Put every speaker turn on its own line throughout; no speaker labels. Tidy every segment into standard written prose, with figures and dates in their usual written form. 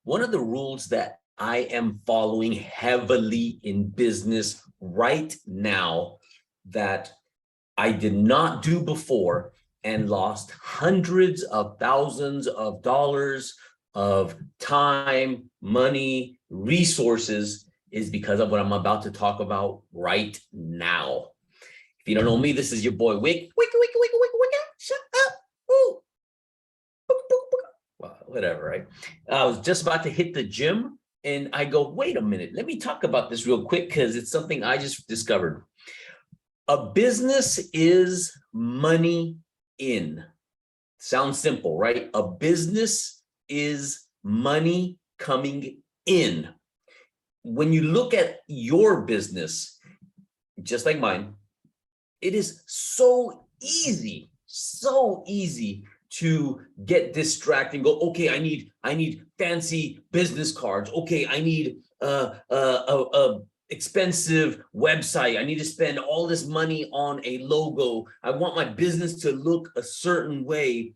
One of the rules that I am following heavily in business right now that I did not do before and lost hundreds of thousands of dollars of time, money, resources is because of what I'm about to talk about right now. If you don't know me, this is your boy Wick. Shut up. Ooh. Well, whatever, right? I was just about to hit the gym and I go, wait a minute, let me talk about this real quick because it's something I just discovered. A business is money in. Sounds simple, right? A business is money coming in. When you look at your business, just like mine, it is so easy to get distracted and go, okay, I need fancy business cards. Okay, I need a expensive website. I need to spend all this money on a logo. I want my business to look a certain way.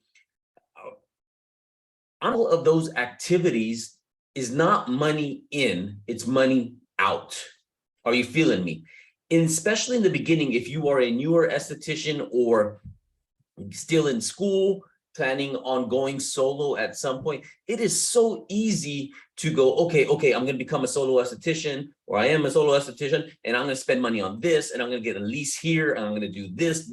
All of those activities is not money in, it's money out. Are you feeling me? And especially in the beginning, if you are a newer esthetician or still in school, planning on going solo at some point, it is so easy to go, okay, I'm going to become a solo esthetician, or I am a solo esthetician, and I'm going to spend money on this, and I'm going to get a lease here, and I'm going to do this.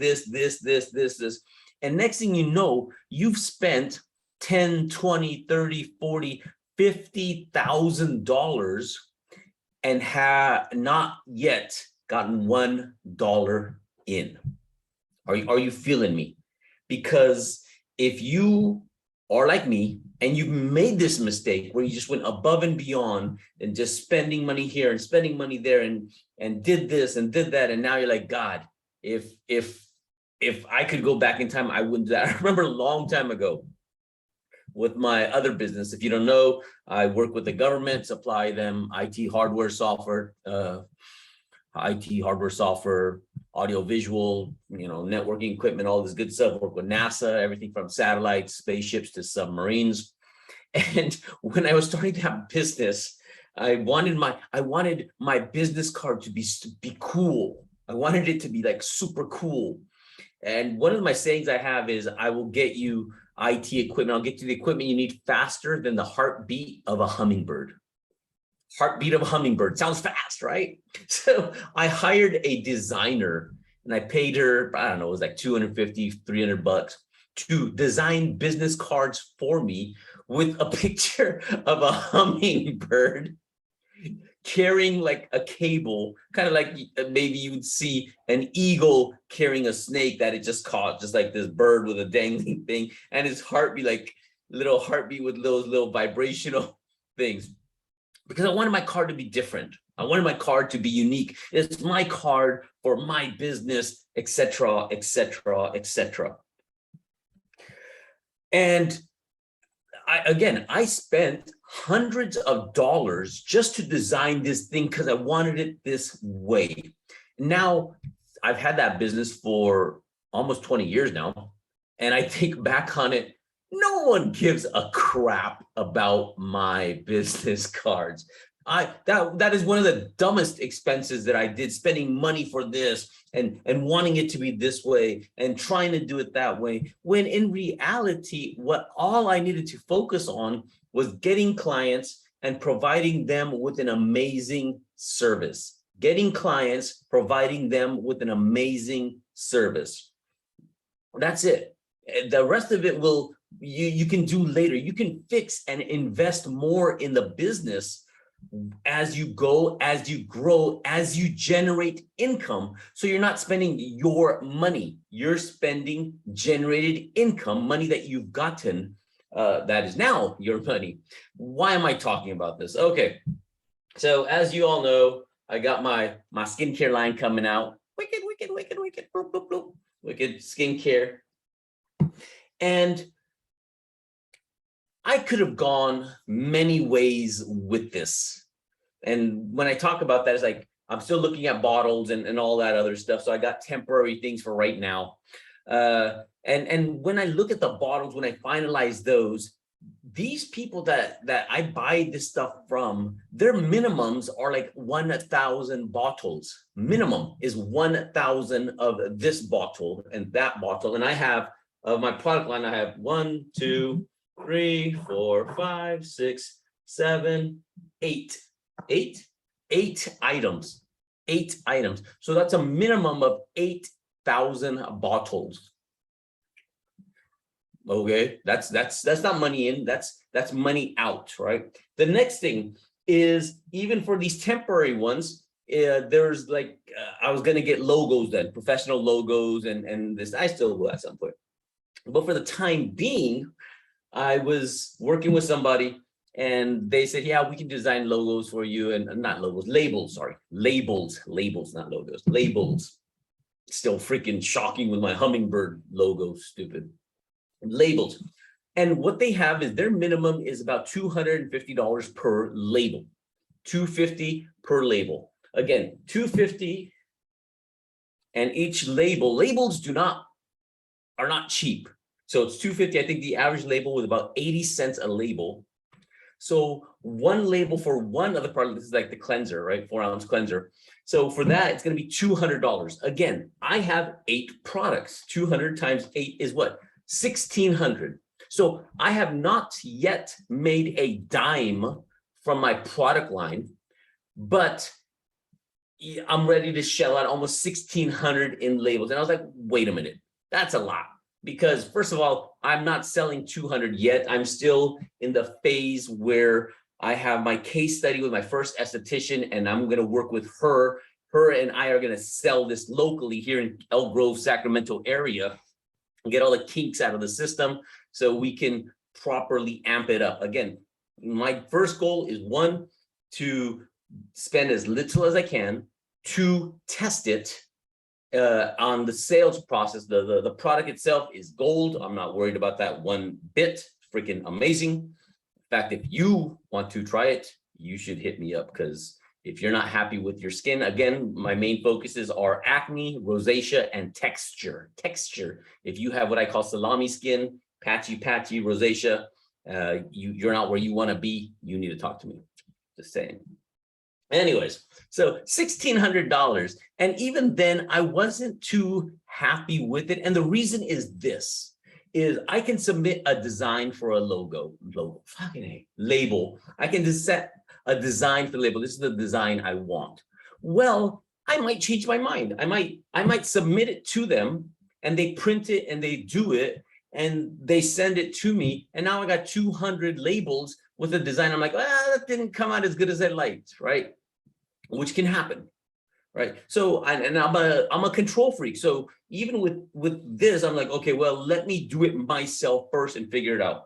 And next thing you know, you've spent 10, 20, 30, 40, $50,000 and have not yet gotten $1 in. Are you feeling me? Because if you are like me and you made this mistake where you just went above and beyond and just spending money here and spending money there and did this and did that, and now you're like, God, if I could go back in time, I wouldn't do that. I remember a long time ago with my other business. If you don't know, I work with the government, supply them IT hardware, software, audio visual, networking equipment, all this good stuff. Work with NASA, everything from satellites, spaceships to submarines. And when I was starting to have business, I wanted my business card to be cool. I wanted it to be like super cool. And one of my sayings I have is, I will get you IT equipment. I'll get you the equipment you need faster than the heartbeat of a hummingbird. Heartbeat of a hummingbird. Sounds fast, right? So I hired a designer and I paid her, I don't know, it was like $250, $300 to design business cards for me with a picture of a hummingbird carrying like a cable, kind of like maybe you would see an eagle carrying a snake that it just caught, just like this bird with a dangling thing, and his heartbeat, like little heartbeat with those little vibrational things. Because I wanted my card to be different. I wanted my card to be unique. It's my card for my business, etc., etc., etc. And I spent hundreds of dollars just to design this thing because I wanted it this way. Now, I've had that business for almost 20 years now, and I think back on it, no one gives a crap about my business cards. That is one of the dumbest expenses that I did, spending money for this and wanting it to be this way and trying to do it that way, when in reality, what all I needed to focus on was getting clients and providing them with an amazing service. Getting clients, providing them with an amazing service. That's it. The rest of it you can do later. You can fix and invest more in the business as you go, as you grow, as you generate income. So you're not spending your money, you're spending generated income, money that you've gotten, that is now your money. Why am I talking about this? Okay, so as you all know, I got my skincare line coming out. Wicked, bloop, bloop, bloop. Wicked skincare. And I could have gone many ways with this. And when I talk about that, it's like, I'm still looking at bottles and all that other stuff. So I got temporary things for right now. And when I look at the bottles, when I finalize those, these people that I buy this stuff from, their minimums are like 1,000 bottles. Minimum is 1,000 of this bottle and that bottle. And I have my product line, I have 1, 2, 3, 4, 5, 6, 7, 8. 8 items. 8 items. So that's a minimum of 8,000 bottles. Okay, that's not money in, that's money out, right? The next thing is, even for these temporary ones, there's like I was gonna get logos then, professional logos, and this I still will at some point. But for the time being, I was working with somebody and they said, yeah, we can design logos for you, and not logos, labels, sorry, labels, not logos, labels. Still freaking shocking with my hummingbird logo, stupid. Labels. And what they have is their minimum is about $250 per label. $250 per label. Again, $250, and each labels are not cheap. So it's $250. I think the average label was about 80 cents a label. So one label for one of the products, this is like the cleanser, right? 4-ounce cleanser. So for that, it's going to be $200. Again, I have 8 products. 200 times 8 is what? 1,600. So I have not yet made a dime from my product line, but I'm ready to shell out almost 1,600 in labels. And I was like, wait a minute, that's a lot. Because first of all, I'm not selling 200 yet. I'm still in the phase where I have my case study with my first esthetician, and I'm going to work with her. Her and I are going to sell this locally here in Elk Grove, Sacramento area, and get all the kinks out of the system so we can properly amp it up. Again, my first goal is 1, to spend as little as I can, 2, test it on the sales process. The product itself is gold. I'm not worried about that one bit. Freaking amazing. In fact, if you want to try it, you should hit me up, because if you're not happy with your skin, again, my main focuses are acne, rosacea, and texture. Texture. If you have what I call salami skin, patchy, rosacea, you're not where you want to be, you need to talk to me. Just saying. Anyways, so $1,600. And even then, I wasn't too happy with it. And the reason is this, is I can submit a design for a label. I can just set a design for the label. This is the design I want. Well, I might change my mind. I might submit it to them, and they print it and they do it and they send it to me. And now I got 200 labels with a design. I'm like, that didn't come out as good as I liked, right? Which can happen, right? So, and I'm a control freak. So even with this, I'm like, okay, well, let me do it myself first and figure it out.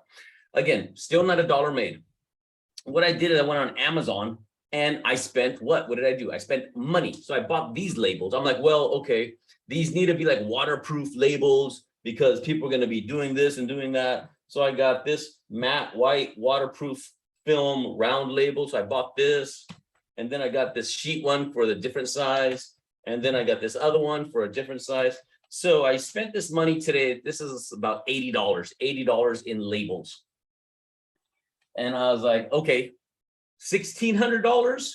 Again, still not a dollar made. What I did is I went on Amazon and I spent what did I do? I spent money. So I bought these labels. I'm like, well, okay, these need to be like waterproof labels because people are going to be doing this and doing that. So I got this matte white waterproof film round label. So I bought this. And then I got this sheet one for the different size. And then I got this other one for a different size. So I spent this money today. This is about $80 in labels. And I was like, okay, $1,600,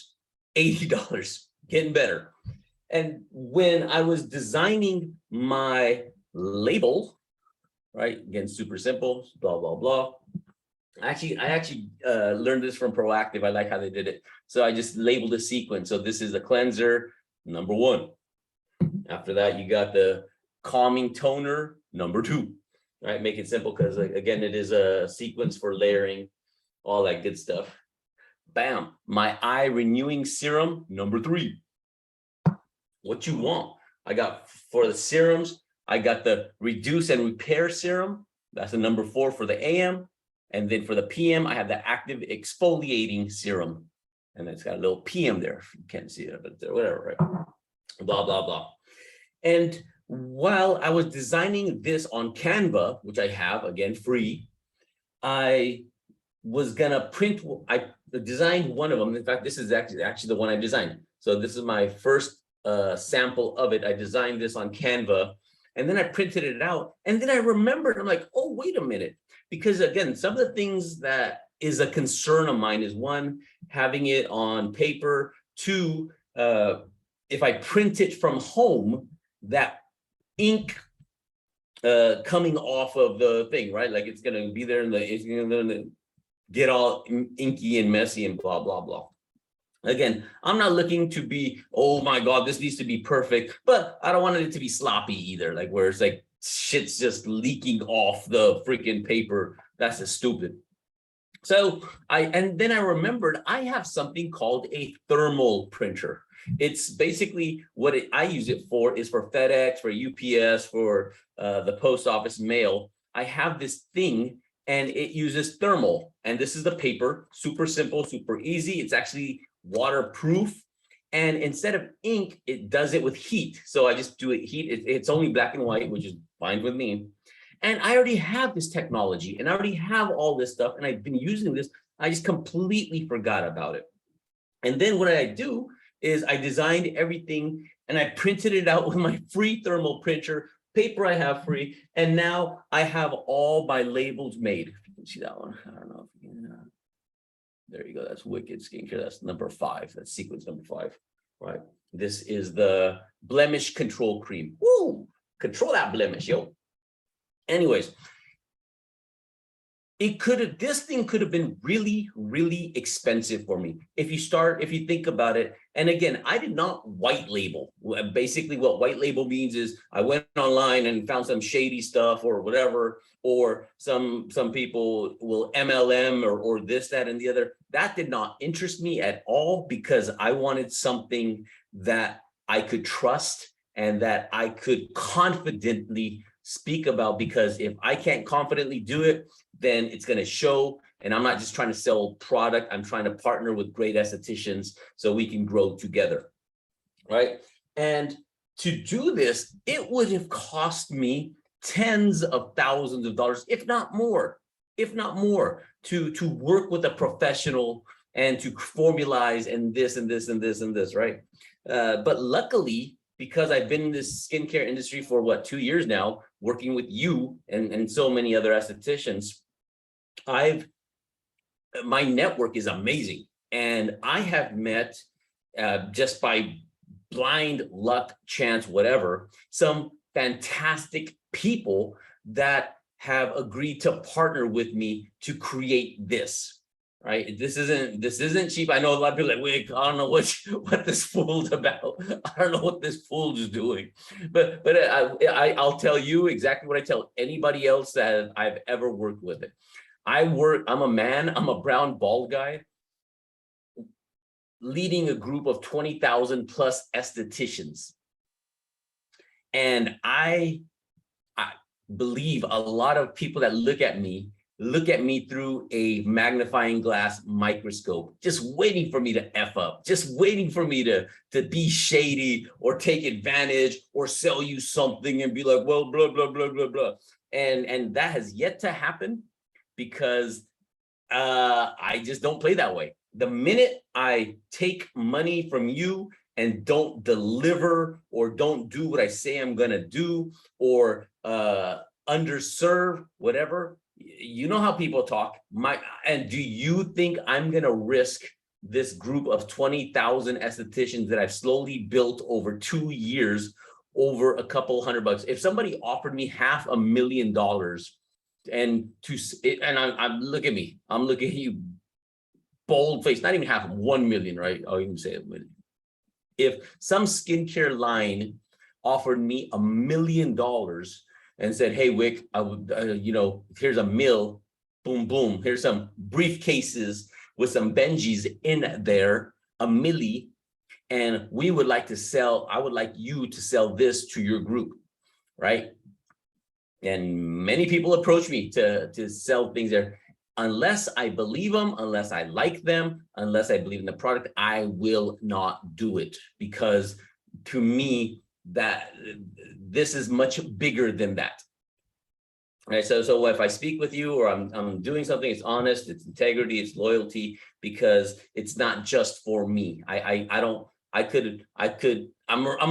$80, getting better. And when I was designing my label, right, again, super simple, blah, blah, blah. I actually learned this from Proactive. I like how they did it. So I just labeled a sequence. So this is the cleanser, number 1. After that, you got the calming toner, number 2. Right, make it simple because, again, it is a sequence for layering, all that good stuff. Bam, my eye renewing serum, number 3. What you want? I got, for the serums, I got the reduce and repair serum. That's the number 4 for the AM. And then for the PM, I have the active exfoliating serum. And it's got a little PM there. You can't see it, but whatever, right? Blah, blah, blah. And while I was designing this on Canva, which I have, again, free, I was gonna print, I designed one of them. In fact, this is actually the one I designed. So this is my first sample of it. I designed this on Canva, and then I printed it out. And then I remembered, I'm like, oh, wait a minute. because again, some of the things that is a concern of mine is one, having it on paper, two, if I print it from home, that ink coming off of the thing, right? Like it's gonna be there and it's gonna get all inky and messy and blah, blah, blah. Again, I'm not looking to be, oh my God, this needs to be perfect, but I don't want it to be sloppy either. Like where it's like shit's just leaking off the freaking paper. That's just stupid. So and then I remembered I have something called a thermal printer. It's basically what I use it for is for FedEx, for UPS, for the post office mail. I have this thing and it uses thermal. And this is the paper, super simple, super easy. It's actually waterproof. And instead of ink, it does it with heat. So I just do it heat. It's only black and white, which is fine with me. And I already have this technology and I already have all this stuff and I've been using this. I just completely forgot about it. And then what I do is I designed everything and I printed it out with my free thermal printer, paper I have free. And now I have all my labels made. If you can see that one, I don't know if you can. There you go. That's Wicked Skincare. That's number 5. That's sequence number 5, right? This is the blemish control cream. Woo! Control that blemish, yo. Anyways, this thing could have been really, really expensive for me. If you think about it, and again, I did not white label. Basically what white label means is I went online and found some shady stuff or whatever, or some people will MLM or this, that, and the other. That did not interest me at all because I wanted something that I could trust and that I could confidently speak about, because if I can't confidently do it, then it's going to show. And I'm not just trying to sell product. I'm trying to partner with great estheticians so we can grow together, right? And to do this, it would have cost me tens of thousands of dollars, if not more, to work with a professional and to formalize and this and this and this and this, right? But luckily, because I've been in this skincare industry for 2 years now, working with you and so many other estheticians, my network is amazing. And I have met, just by blind luck, chance, whatever, some fantastic people that have agreed to partner with me to create this. Right, this isn't cheap. I know a lot of people are like, wait, I don't know what this fool's about. I don't know what this fool is doing, but I'll tell you exactly what I tell anybody else that I've ever worked with it. I'm a man. I'm a brown bald guy leading a group of 20,000 plus estheticians, and I believe a lot of people that look at me through a magnifying glass microscope, just waiting for me to F up, just waiting for me to be shady or take advantage or sell you something and be like, well, blah, blah, blah, blah, blah. And that has yet to happen because I just don't play that way. The minute I take money from you and don't deliver or don't do what I say I'm gonna do, or underserve, whatever, you know how people talk. And do you think I'm gonna risk this group of 20,000 estheticians that I've slowly built over 2 years, over a couple $100? If somebody offered me $500,000 and I'm look at me, I'm looking at you, bold face, not even half, 1 million, right? I'll even say $1 million. If some skincare line offered me $1 million and said, hey, Wick, I would, here's a mill, boom, boom. Here's some briefcases with some Benjis in there, a milli, and I would like you to sell this to your group, right? And many people approach me to sell things there. Unless I believe them, unless I like them, unless I believe in the product, I will not do it, because to me, that this is much bigger than that. Right. So if I speak with you or I'm doing something, it's honest, it's integrity, it's loyalty, because it's not just for me. I'm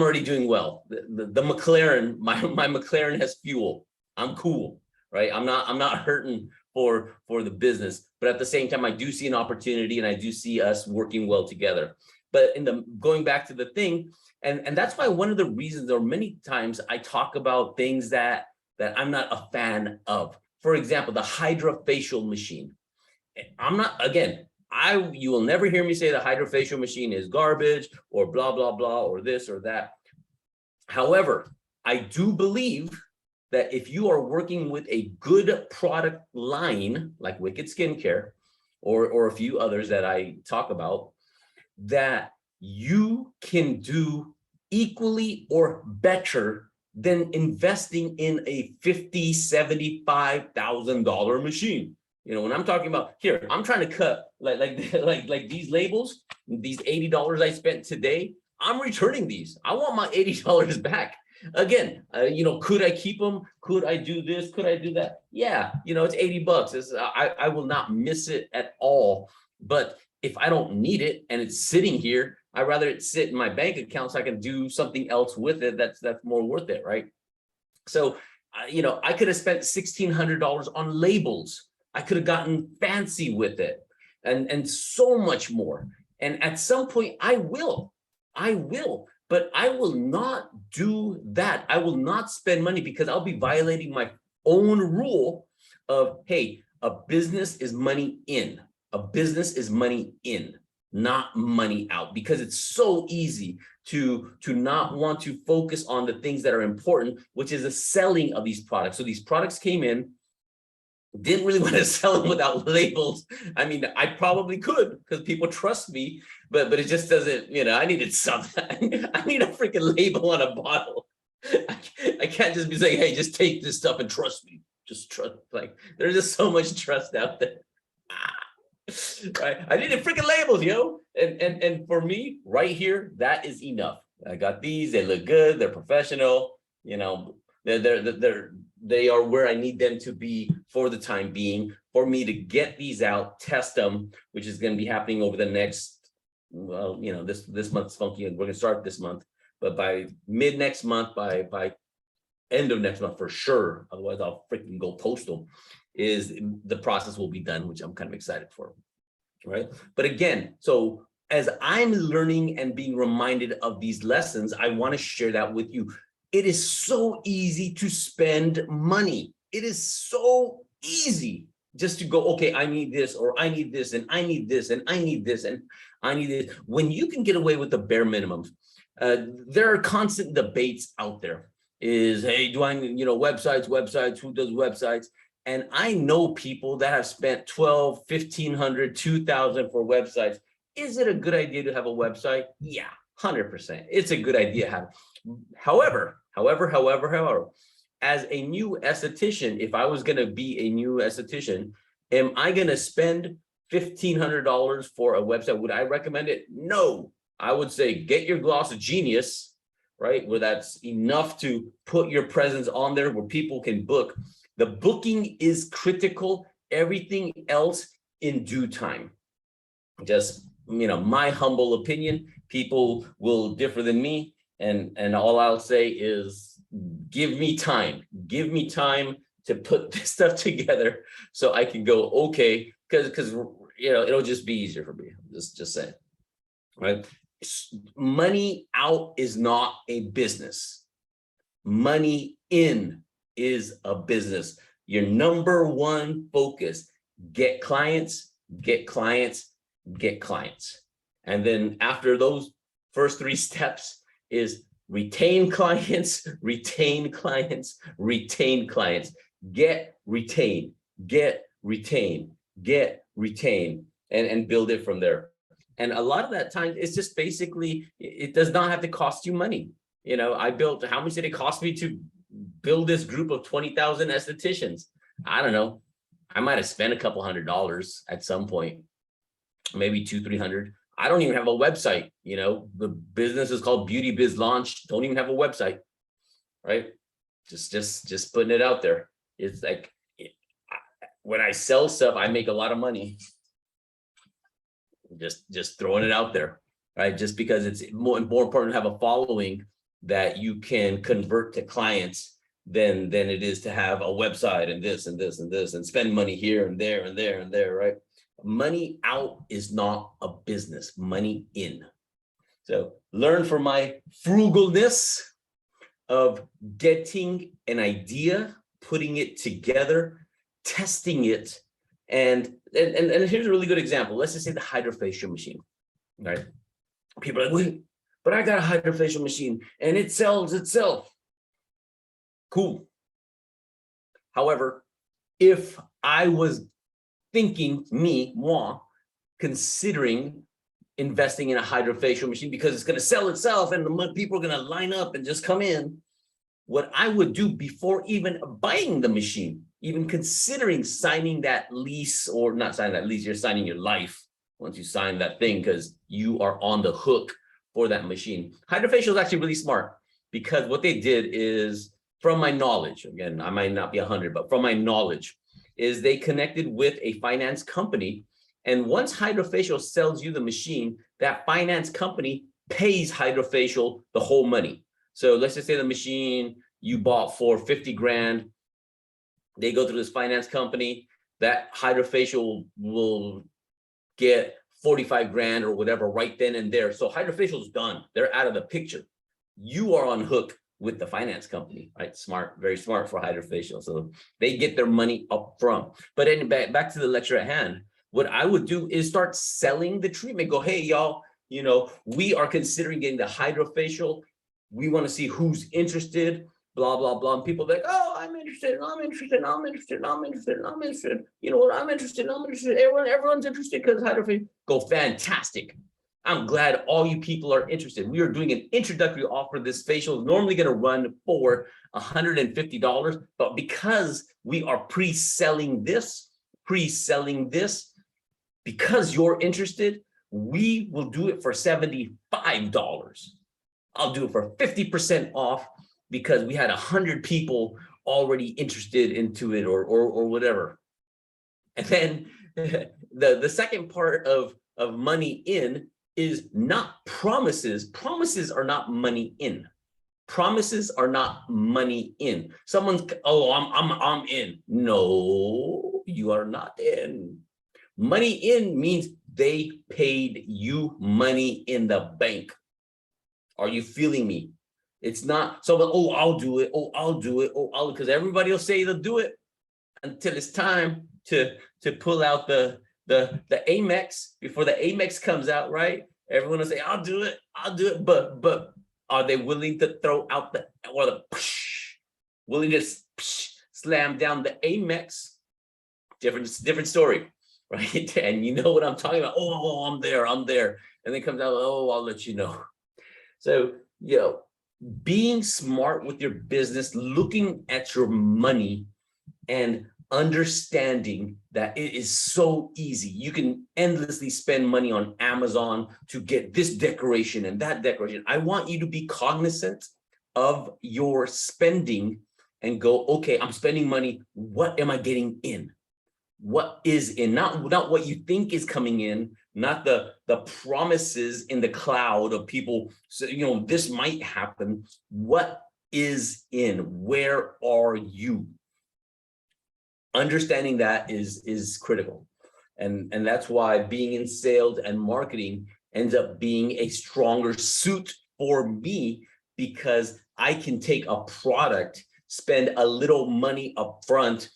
already doing well. The McLaren, my McLaren has fuel. I'm cool, right? I'm not hurting for the business. But at the same time, I do see an opportunity, and I do see us working well together. But going back to the thing, and that's why one of the reasons, or many times I talk about things that I'm not a fan of. For example, the hydrofacial machine. I'm not, again, you will never hear me say the hydrofacial machine is garbage or blah, blah, blah, or this or that. However, I do believe that if you are working with a good product line, like Wicked Skincare, or a few others that I talk about, that you can do equally or better than investing in a $50,000, $75,000 machine. You know, when I'm talking about here, I'm trying to cut like these labels, these $80 I spent today, I'm returning these. I want my $80 back. Again, you know, could I keep them? Could I do this? Could I do that? Yeah, you know, it's 80 bucks. I will not miss it at all. But if I don't need it and it's sitting here, I'd rather it sit in my bank account so I can do something else with it that's more worth it, right? So, you know, I could have spent $1,600 on labels. I could have gotten fancy with it, and so much more. And at some point, I will, but I will not do that. I will not spend money, because I'll be violating my own rule of, hey, a business is money in. A business is money in, not money out, because it's so easy to not want to focus on the things that are important, which is the selling of these products. So these products came in, didn't really want to sell them without labels. I mean, I probably could, because people trust me, but it just doesn't, you know, I needed something. I need a freaking label on a bottle. I can't just be saying, hey, just take this stuff and trust me. Just trust, like, there's just so much trust out there. Right? I needed freaking labels, yo. And for me, right here, that is enough. I got these, they look good, they're professional, you know, they are where I need them to be for the time being, for me to get these out, test them, which is going to be happening over the next, well, you know, this month's funky, and we're going to start this month, but by mid next month, by end of next month for sure, otherwise I'll freaking go postal, is the process will be done, which I'm kind of excited for, right? But again, so as I'm learning and being reminded of these lessons, I want to share that with you. It is so easy to spend money. It is so easy just to go, okay, I need this, or I need this, and I need this, and I need this, and I need this. When you can get away with the bare minimums, there are constant debates out there. Is, hey, do I, you know, websites, who does websites? And I know people that have spent $1,200, $1,500, $2,000 for websites. Is it a good idea to have a website? Yeah, 100%. It's a good idea to have. However, as a new esthetician, if I was going to be a new esthetician, am I going to spend $1,500 for a website? Would I recommend it? No. I would say get your Gloss Genius, right, where that's enough to put your presence on there where people can book. The booking is critical. Everything else in due time. Just, you know, my humble opinion. People will differ than me. And all I'll say is give me time to put this stuff together so I can go, okay, because you know, it'll just be easier for me. Just saying, right? Money out is not a business. Money in is a business. Your number one focus, get clients, get clients, get clients. And then after those first three steps is retain clients, retain clients, retain clients, get, retain, get, retain, get, retain, and build it from there. And a lot of that time, it's just basically, it does not have to cost you money. You know, I built, how much did it cost me to build this group of 20,000 estheticians? I don't know. I might have spent a couple $100 at some point, maybe $200-300. I don't even have a website. You know, the business is called Beauty Biz Launch. Don't even have a website, right? Just putting it out there. It's like, when I sell stuff, I make a lot of money. Just throwing it out there, right? Just because it's more important to have a following that you can convert to clients than it is to have a website and this and this and this and spend money here and there and there and there, right? Money out is not a business, money in. So learn from my frugalness of getting an idea, putting it together, testing it. And here's a really good example. Let's just say the hydrofacial machine, right? People are like, wait, but I got a hydrofacial machine and it sells itself. Cool. However, if I was thinking, moi, considering investing in a hydrofacial machine because it's going to sell itself and the people are going to line up and just come in, what I would do before even buying the machine, even considering signing that lease, or not signing that lease, you're signing your life once you sign that thing because you are on the hook for that machine. Hydrofacial is actually really smart because what they did is, from my knowledge, again, I might not be 100, but from my knowledge, is they connected with a finance company. And once Hydrofacial sells you the machine, that finance company pays Hydrofacial the whole money. So let's just say the machine you bought for 50 grand, they go through this finance company, that Hydrofacial will get 45 grand or whatever right then and there. So Hydrofacial is done. They're out of the picture. You are on hook with the finance company, right? Smart, very smart for Hydrofacial. So they get their money up front. But then back to the lecture at hand, what I would do is start selling the treatment. Go, hey, y'all, you know, we are considering getting the Hydrofacial. We want to see who's interested, blah, blah, blah. And people are like, oh, I'm interested, I'm interested, I'm interested, I'm interested, I'm interested. You know what, I'm interested, I'm interested. Everyone's interested because Hydrofacial. Go, fantastic. I'm glad all you people are interested. We are doing an introductory offer. This facial is normally going to run for $150, but because we are pre-selling this, because you're interested, we will do it for $75. I'll do it for 50% off because we had 100 people already interested into it or whatever. And then the second part of money in is not promises. Promises are not money in. Promises are not money in. Someone's, oh, I'm in. No, you are not in. Money in means they paid you money in the bank. Are you feeling me? It's not someone, oh, I'll do it. Oh, I'll do it. Oh, I'll, because everybody will say they'll do it until it's time to pull out the Amex before the Amex comes out, right? Everyone will say, I'll do it, but are they willing to throw out willing to slam down the Amex? Different story, right? And you know what I'm talking about. Oh, I'm there. And then comes out, oh, I'll let you know. So, you know, being smart with your business, looking at your money and understanding that it is so easy. You can endlessly spend money on Amazon to get this decoration and that decoration. I want you to be cognizant of your spending and go, okay, I'm spending money. What am I getting in? What is in? Not what you think is coming in, not the promises in the cloud of people, so, you know, this might happen. What is in? Where are you? Understanding that is critical. And that's why being in sales and marketing ends up being a stronger suit for me, because I can take a product, spend a little money up front,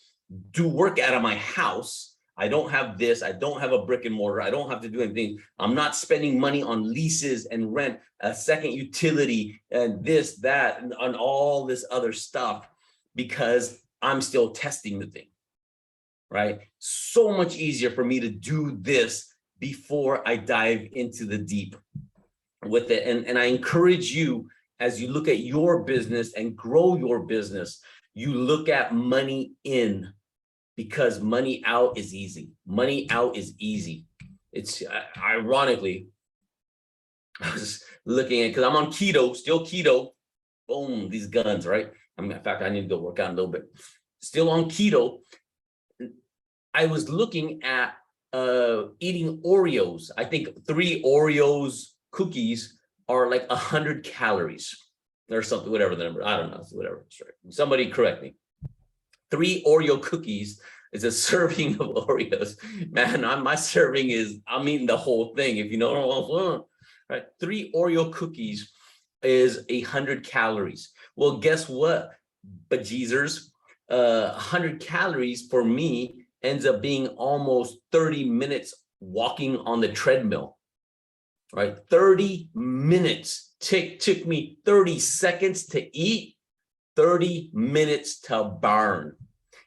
do work out of my house. I don't have this. I don't have a brick and mortar. I don't have to do anything. I'm not spending money on leases and rent, a second utility and this, that, and on all this other stuff, because I'm still testing the thing. Right? So much easier for me to do this before I dive into the deep with it. And I encourage you, as you look at your business and grow your business, you look at money in, because money out is easy. Money out is easy. It's ironically, I was looking at, because I'm on keto, still keto. Boom, these guns, right? In fact, I need to go work out a little bit. Still on keto. I was looking at eating Oreos. I think 3 Oreos cookies are like 100 calories. or something, whatever the number, I don't know, whatever. Somebody correct me. 3 Oreo cookies is a serving of Oreos. Man, my serving is, I'm eating the whole thing. If you know what I'm saying, right? 3 Oreo cookies is 100 calories. Well, guess what, bejeezers? 100 calories for me ends up being almost 30 minutes walking on the treadmill, right? 30 minutes. Took me 30 seconds to eat, 30 minutes to burn.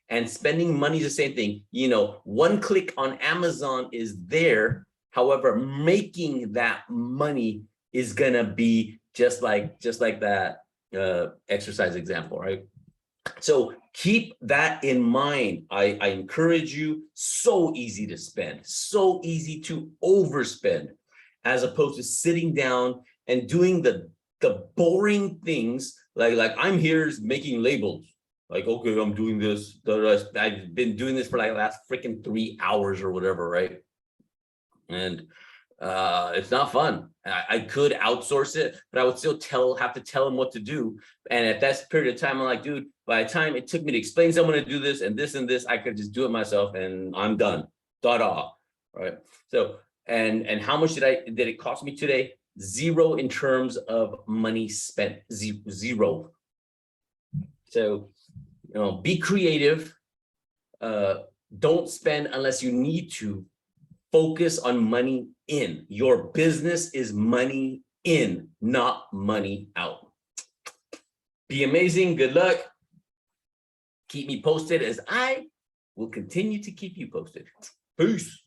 And spending money is the same thing. You know, one click on Amazon is there. However, making that money is gonna be just like that exercise example, right? So keep that in mind. I encourage you. So easy to spend, so easy to overspend, as opposed to sitting down and doing the boring things like I'm here making labels. Like, okay, I'm doing this. I've been doing this for like the last freaking 3 hours or whatever, right? And it's not fun. I could outsource it, but I would still have to tell them what to do. And at that period of time, I'm like, dude, by the time it took me to explain someone to do this and this, I could just do it myself and I'm done. Da-da, right? So, and how much did it cost me today? 0 in terms of money spent, 0. So, you know, be creative. Don't spend unless you need to. Focus on money in. Your business is money in, not money out. Be amazing. Good luck. Keep me posted as I will continue to keep you posted. Peace.